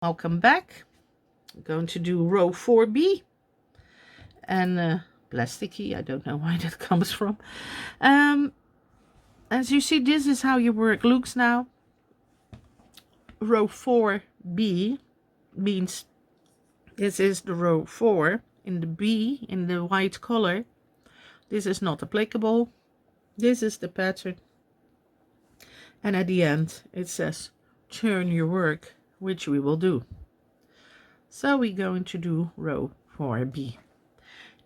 I'll come back. I'm going to do row 4B and plasticky, I don't know why that comes from. As you see, this is how your work looks now. Row 4B means this is the row 4 in the B in the white color. This is not applicable. This is the pattern. And at the end it says turn your work, which we will do. So we're going to do row 4B.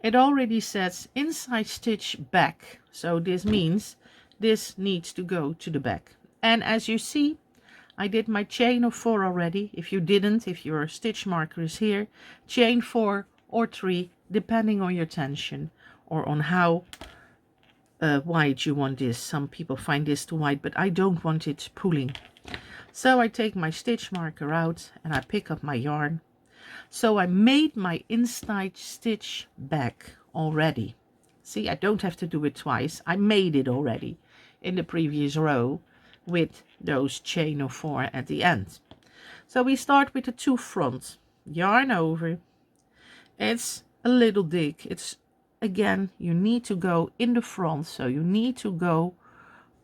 It already says inside stitch back, so this means this needs to go to the back. And as you see, I did my chain of 4 already. If you didn't, if your stitch marker is here, chain 4 or 3 depending on your tension or on how wide you want this. Some people find this too wide, but I don't want it pulling. So I take my stitch marker out and I pick up my yarn. So I made my inside stitch back already. See, I don't have to do it twice. I made it already in the previous row with those chain of 4 at the end. So we start with the 2 front. Yarn over. It's a little dig. It's again, you need to go in the front. So you need to go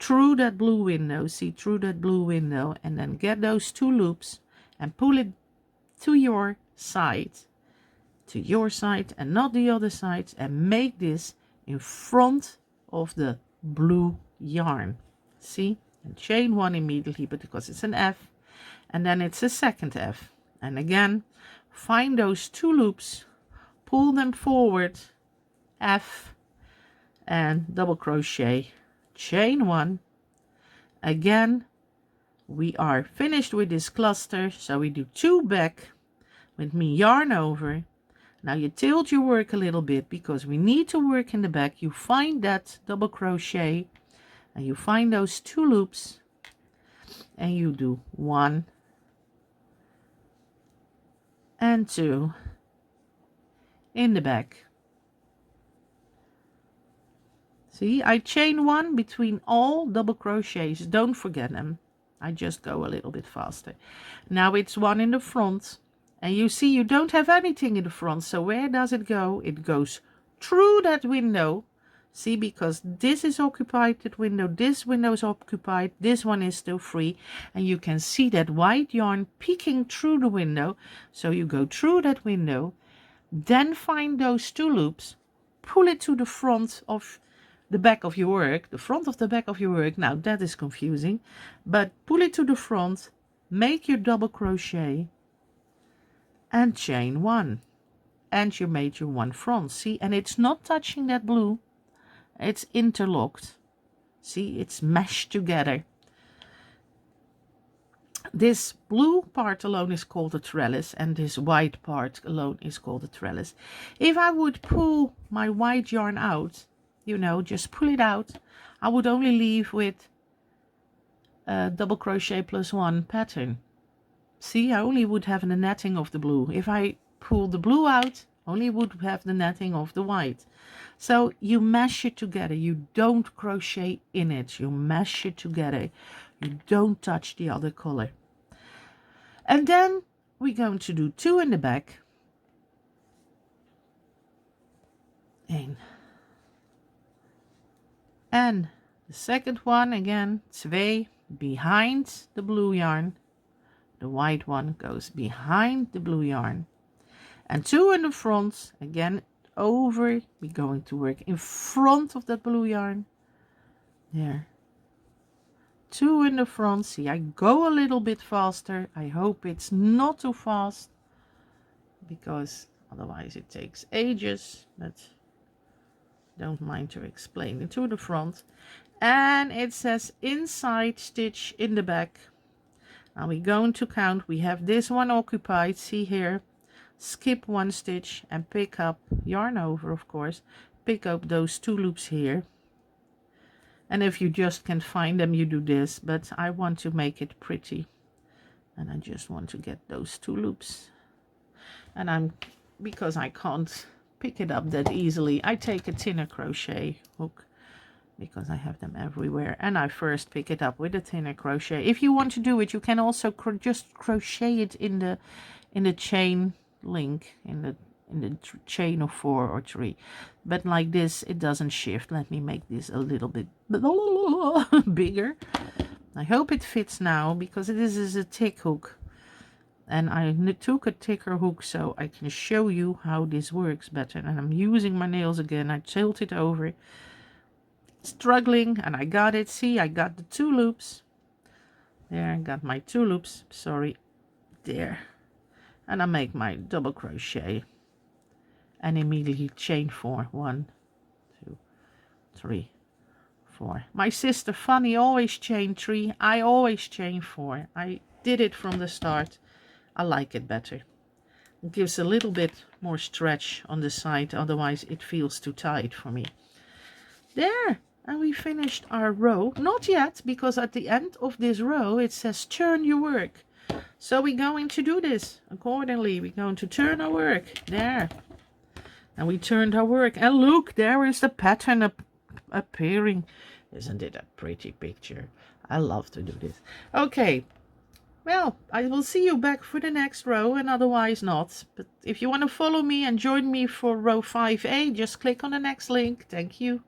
through that blue window. See, through that blue window, and then get those 2 loops and pull it to your side and not the other side, and make this in front of the blue yarn. See, and chain 1 immediately, but because it's an F, and then it's a second F, and again find those 2 loops, pull them forward, F, and double crochet, chain 1. Again, we are finished with this cluster, so we do 2 back with me yarn over. Now you tilt your work a little bit because we need to work in the back. You find that double crochet and you find those 2 loops and you do 1 and 2 in the back. See, I chain 1 between all double crochets, don't forget them. I just go a little bit faster. Now it's 1 in the front, and you see you don't have anything in the front, so where does it go? It goes through that window. See, because this is occupied, that window, this window is occupied, this one is still free, and you can see that white yarn peeking through the window. So you go through that window, then find those 2 loops, pull it to the front of the back of your work, the front of the back of your work. Now that is confusing, but pull it to the front, make your double crochet and chain 1, and you made your 1 front. See, and it's not touching that blue, it's interlocked. See, it's meshed together. This blue part alone is called a trellis, and this white part alone is called a trellis. If I would pull my white yarn out, you know, just pull it out, I would only leave with double crochet plus 1 pattern. See, I only would have the netting of the blue. If I pull the blue out, only would have the netting of the white. So you mesh it together. You don't crochet in it. You mesh it together. You don't touch the other color. And then we're going to do 2 in the back. 1. And the second one again, 2 behind the blue yarn. The white one goes behind the blue yarn. And 2 in the front, again over. We're going to work in front of that blue yarn. There. 2 in the front. See, I go a little bit faster. I hope it's not too fast, because otherwise it takes ages, but don't mind to explain it. To the front, and it says inside stitch in the back. Now we're going to count. We have this one occupied. See here, skip 1 stitch and pick up, yarn over of course, pick up those 2 loops here. And if you just can't find them, you do this, but I want to make it pretty, and I just want to get those 2 loops. And because I can't pick it up that easily, I take a thinner crochet hook because I have them everywhere, and I first pick it up with a thinner crochet. If you want to do it, you can also just crochet it in the chain link, in the chain of 4 or 3, but like this it doesn't shift. Let me make this a little bit bigger. I hope it fits now, because this is a thick hook, and I took a thicker hook so I can show you how this works better. And I'm using my nails again. I tilt it over, struggling, and I got it. See, I got the 2 loops there. I got my 2 loops, sorry, there, and I make my double crochet and immediately chain 4. 1, 2, 3, 4. My sister Fanny always chain 3. I always chain 4. I did it from the start. I like it better. It gives a little bit more stretch on the side, otherwise it feels too tight for me. There, and we finished our row. Not yet, because at the end of this row it says turn your work. So we're going to do this accordingly. We're going to turn our work. There. And we turned our work. And look, there is the pattern appearing. Isn't it a pretty picture? I love to do this. Okay. Well, I will see you back for the next row, and otherwise not. But if you want to follow me and join me for row 5A, just click on the next link. Thank you.